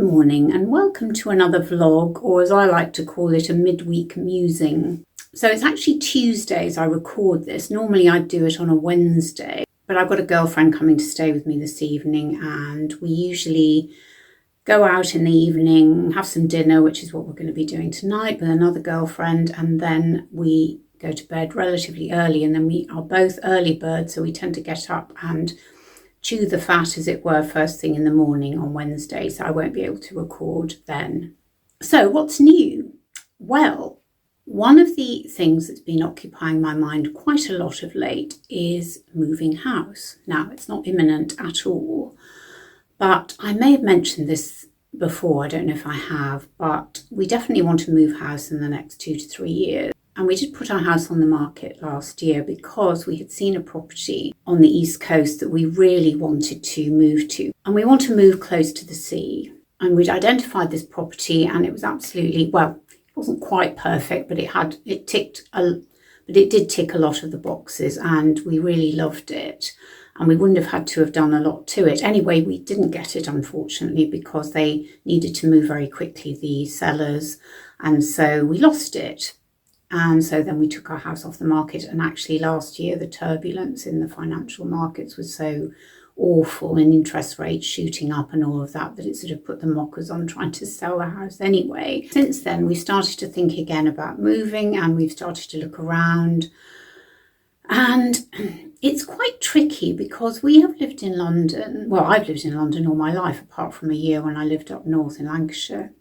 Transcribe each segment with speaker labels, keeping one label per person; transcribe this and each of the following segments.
Speaker 1: morning and welcome to another vlog, or as I like to call it, a mid-week musing. So it's actually Tuesdays I record this. Normally I'd do it on a Wednesday, but I've got a girlfriend coming to stay with me this evening and we usually go out in the evening, have some dinner, which is what we're going to be doing tonight with another girlfriend, and then we go to bed relatively early, and then we are both early birds, so we tend to get up and chew the fat, as it were, first thing in the morning on Wednesday, so I won't be able to record then. So what's new? Well, one of the things that's been occupying my mind quite a lot of late is moving house. Now, it's not imminent at all, but I may have mentioned this before, I don't know if I have, but we definitely want to move house in the next 2 to 3 years. And we did put our house on the market last year because we had seen a property on the East Coast that we really wanted to move to. And we want to move close to the sea. And we'd identified this property and it was absolutely, well, it wasn't quite perfect, but it did tick a lot of the boxes and we really loved it. And we wouldn't have had to have done a lot to it. Anyway, we didn't get it, unfortunately, because they needed to move very quickly, the sellers. And so we lost it. And so then we took our house off the market. And actually last year, the turbulence in the financial markets was so awful, and interest rates shooting up and all of that, that it sort of put the mockers on trying to sell the house anyway. Since then, we started to think again about moving and we've started to look around. And it's quite tricky because we have lived in London. Well, I've lived in London all my life, apart from a year when I lived up north in Lancashire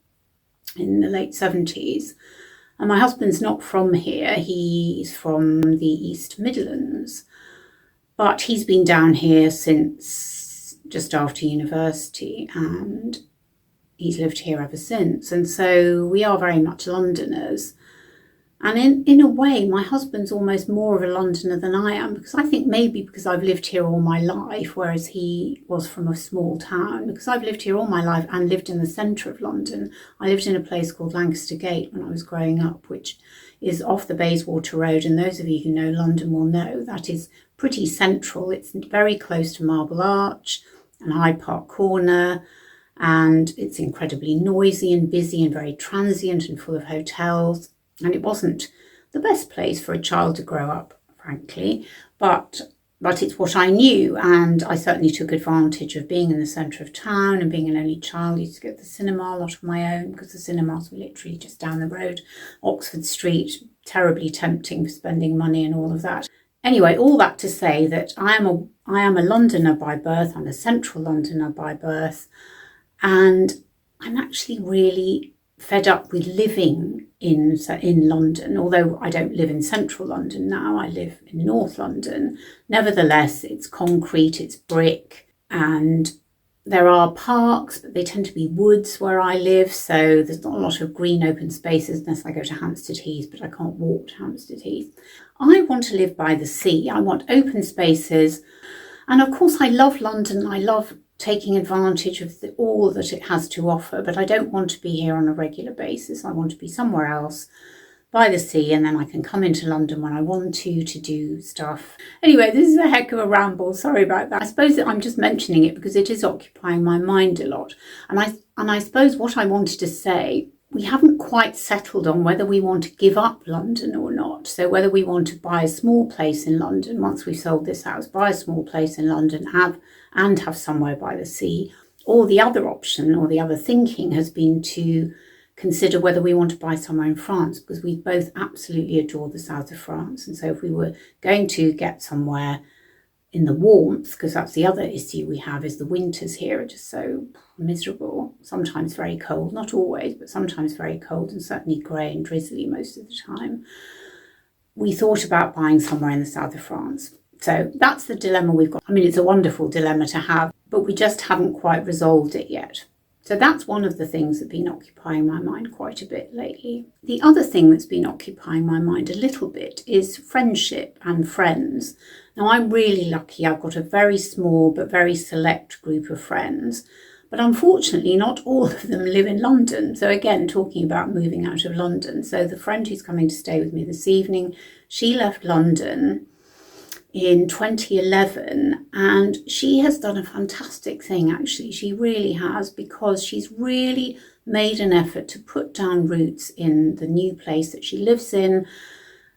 Speaker 1: in the late 70s. And my husband's not from here. He's from the East Midlands. But he's been down here since just after university and he's lived here ever since. And so we are very much Londoners. And in a way, my husband's almost more of a Londoner than I am, because I think maybe because I've lived here all my life, whereas he was from a small town. Because I've lived here all my life and lived in the centre of London. I lived in a place called Lancaster Gate when I was growing up, which is off the Bayswater Road. And those of you who know London will know that is pretty central. It's very close to Marble Arch and Hyde Park Corner. And it's incredibly noisy and busy and very transient and full of hotels. And it wasn't the best place for a child to grow up, frankly, but it's what I knew. And I certainly took advantage of being in the centre of town and being an only child. I used to go to the cinema a lot of my own because the cinemas were literally just down the road. Oxford Street, terribly tempting for spending money and all of that. Anyway, all that to say that I am a Londoner by birth. I'm a central Londoner by birth. And I'm actually really fed up with living in London, although I don't live in central London now, I live in North London. Nevertheless, it's concrete, it's brick, and there are parks, but they tend to be woods where I live, so there's not a lot of green open spaces unless I go to Hampstead Heath, but I can't walk to Hampstead Heath. I want to live by the sea, I want open spaces, and of course I love London, I love taking advantage of all that it has to offer, but I don't want to be here on a regular basis. I want to be somewhere else by the sea, and then I can come into London when I want to do stuff. Anyway, this is a heck of a ramble. Sorry about that. I suppose that I'm just mentioning it because it is occupying my mind a lot. And I suppose what I wanted to say, we haven't quite settled on whether we want to give up London or not. So whether we want to buy a small place in London once we've sold this house, buy a small place in London, have somewhere by the sea, or the other option or the other thinking has been to consider whether we want to buy somewhere in France, because we both absolutely adore the south of France. And so if we were going to get somewhere in the warmth, because that's the other issue we have, is the winters here are just so miserable, sometimes very cold, not always, but sometimes very cold and certainly grey and drizzly most of the time. We thought about buying somewhere in the south of France. So that's the dilemma we've got. I mean, it's a wonderful dilemma to have, but we just haven't quite resolved it yet. So that's one of the things that's been occupying my mind quite a bit lately. The other thing that's been occupying my mind a little bit is friendship and friends. Now, I'm really lucky. I've got a very small but very select group of friends. But unfortunately, not all of them live in London. So again, talking about moving out of London. So the friend who's coming to stay with me this evening, she left London in 2011, and she has done a fantastic thing actually. She really has, because she's really made an effort to put down roots in the new place that she lives in,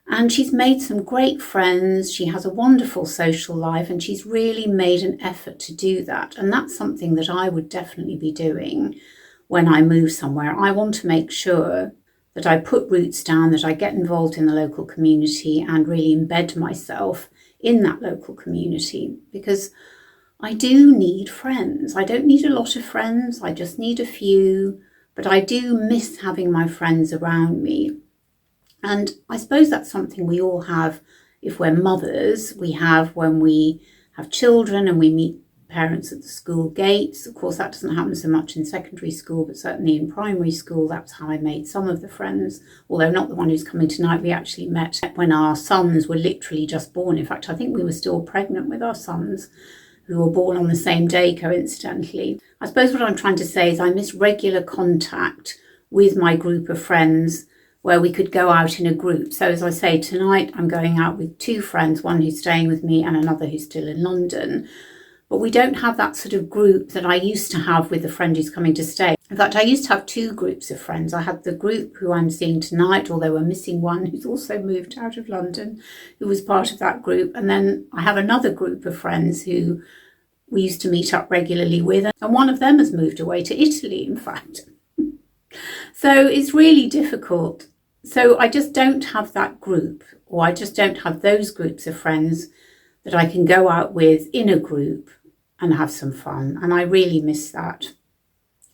Speaker 1: and she's made some great friends. She has a wonderful social life, and she's really made an effort to do that, and that's something that I would definitely be doing when I move somewhere. I want to make sure that I put roots down, that I get involved in the local community and really embed myself in that local community, because I do need friends. I don't need a lot of friends, I just need a few, but I do miss having my friends around me. And I suppose that's something we all have if we're mothers. We have when we have children and we meet parents at the school gates. Of course, that doesn't happen so much in secondary school, but certainly in primary school, that's how I made some of the friends. Although not the one who's coming tonight. We actually met when our sons were literally just born. In fact, I think we were still pregnant with our sons, who were born on the same day, coincidentally. I suppose what I'm trying to say is I miss regular contact with my group of friends where we could go out in a group. So as I say, tonight I'm going out with two friends, one who's staying with me and another who's still in London. But we don't have that sort of group that I used to have with the friend who's coming to stay. In fact, I used to have two groups of friends. I had the group who I'm seeing tonight, although we're missing one who's also moved out of London, who was part of that group. And then I have another group of friends who we used to meet up regularly with. And one of them has moved away to Italy, in fact. So it's really difficult. So I just don't have that group, or I just don't have those groups of friends that I can go out with in a group and have some fun. And I really miss that.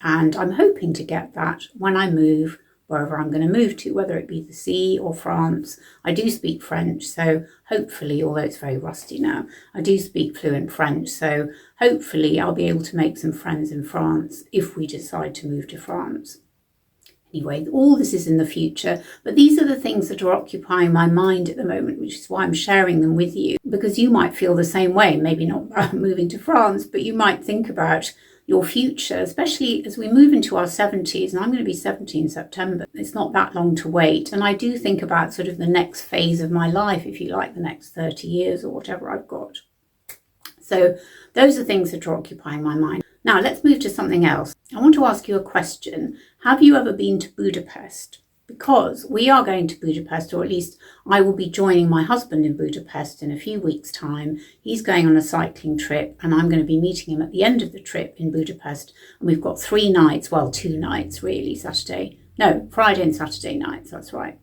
Speaker 1: And I'm hoping to get that when I move, wherever I'm going to move to, whether it be the sea or France. I do speak French, so hopefully, although it's very rusty now, I do speak fluent French. So hopefully I'll be able to make some friends in France if we decide to move to France. Anyway, all this is in the future, but these are the things that are occupying my mind at the moment, which is why I'm sharing them with you, because you might feel the same way, maybe not about moving to France, but you might think about your future, especially as we move into our 70s, and I'm going to be 70 in September. It's not that long to wait, and I do think about sort of the next phase of my life, if you like, the next 30 years or whatever I've got. So those are things that are occupying my mind. Now let's move to something else. I want to ask you a question. Have you ever been to Budapest? Because we are going to Budapest, or at least I will be joining my husband in Budapest in a few weeks' time. He's going on a cycling trip, and I'm going to be meeting him at the end of the trip in Budapest. And we've got 3 nights, well, 2 nights really, Friday and Saturday nights, that's right.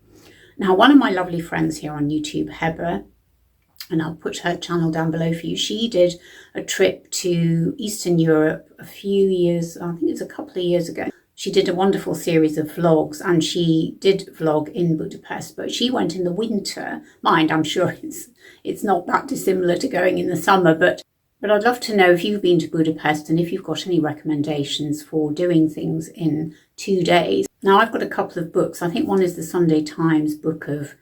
Speaker 1: Now, one of my lovely friends here on YouTube, Heber, and I'll put her channel down below for you. She did a trip to Eastern Europe a few years, I think it was a couple of years ago. She did a wonderful series of vlogs, and she did vlog in Budapest, but she went in the winter. Mind, I'm sure it's not that dissimilar to going in the summer, but I'd love to know if you've been to Budapest and if you've got any recommendations for doing things in 2 days. Now, I've got a couple of books. I think one is the Sunday Times book of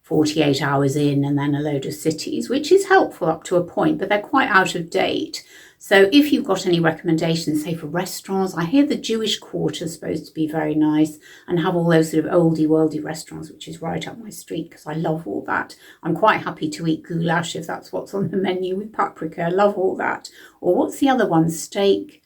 Speaker 1: 48 hours in and then a load of cities, which is helpful up to a point, but they're quite out of date. So if you've got any recommendations, say for restaurants, I hear the Jewish Quarter is supposed to be very nice and have all those sort of oldie worldy restaurants, which is right up my street because I love all that. I'm quite happy to eat goulash if that's what's on the menu with paprika. I love all that. Or what's the other one? Steak?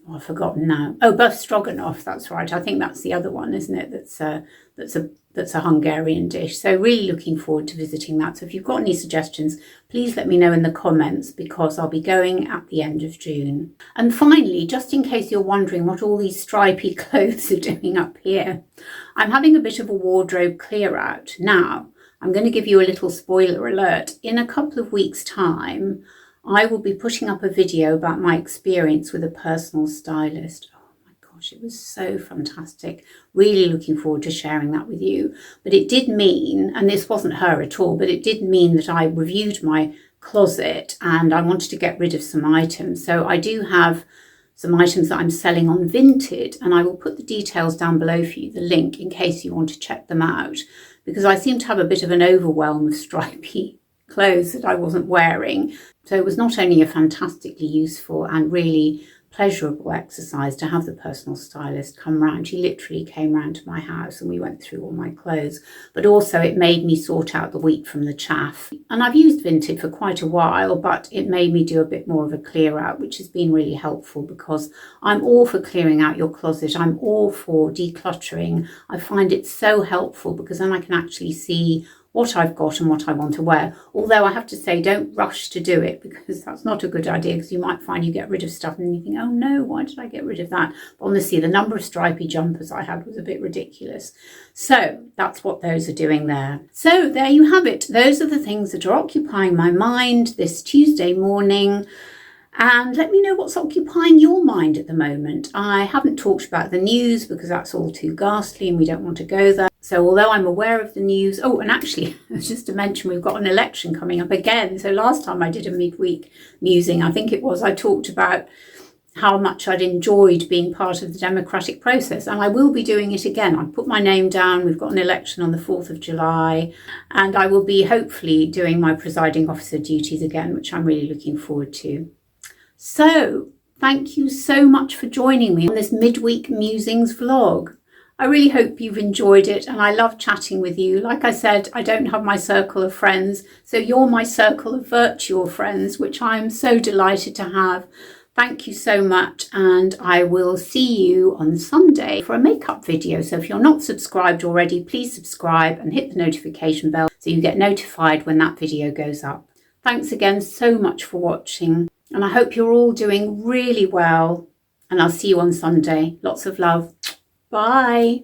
Speaker 1: Oh, I've forgotten now. Oh, Beef Stroganoff, that's right. I think that's the other one, isn't it? That's a Hungarian dish. So really looking forward to visiting that. So if you've got any suggestions, please let me know in the comments, because I'll be going at the end of June. And finally, just in case you're wondering what all these stripy clothes are doing up here, I'm having a bit of a wardrobe clear out. Now, I'm going to give you a little spoiler alert. In a couple of weeks' time, I will be putting up a video about my experience with a personal stylist. Oh my gosh, it was so fantastic. Really looking forward to sharing that with you. But it did mean, and this wasn't her at all, but it did mean that I reviewed my closet and I wanted to get rid of some items. So I do have some items that I'm selling on Vinted, and I will put the details down below for you, the link, in case you want to check them out, because I seem to have a bit of an overwhelm of stripy clothes that I wasn't wearing. So it was not only a fantastically useful and really pleasurable exercise to have the personal stylist come round. She literally came round to my house and we went through all my clothes, but also it made me sort out the wheat from the chaff. And I've used Vinted for quite a while, but it made me do a bit more of a clear out, which has been really helpful because I'm all for clearing out your closet. I'm all for decluttering. I find it so helpful because then I can actually see what I've got and what I want to wear. Although I have to say, don't rush to do it because that's not a good idea, because you might find you get rid of stuff and you think, oh no, why did I get rid of that? But honestly, the number of stripy jumpers I had was a bit ridiculous. So that's what those are doing there. So there you have it. Those are the things that are occupying my mind this Tuesday morning. And let me know what's occupying your mind at the moment. I haven't talked about the news because that's all too ghastly and we don't want to go there. So although I'm aware of the news, oh, and actually, just to mention, we've got an election coming up again. So last time I did a midweek musing, I think it was, I talked about how much I'd enjoyed being part of the democratic process. And I will be doing it again. I put my name down. We've got an election on the 4th of July. And I will be hopefully doing my presiding officer duties again, which I'm really looking forward to. So thank you so much for joining me on this midweek musings vlog. I really hope you've enjoyed it and I love chatting with you. Like I said, I don't have my circle of friends, so you're my circle of virtual friends, which I'm so delighted to have. Thank you so much, and I will see you on Sunday for a makeup video. So if you're not subscribed already, please subscribe and hit the notification bell so you get notified when that video goes up. Thanks again so much for watching, and I hope you're all doing really well, and I'll see you on Sunday. Lots of love. Bye.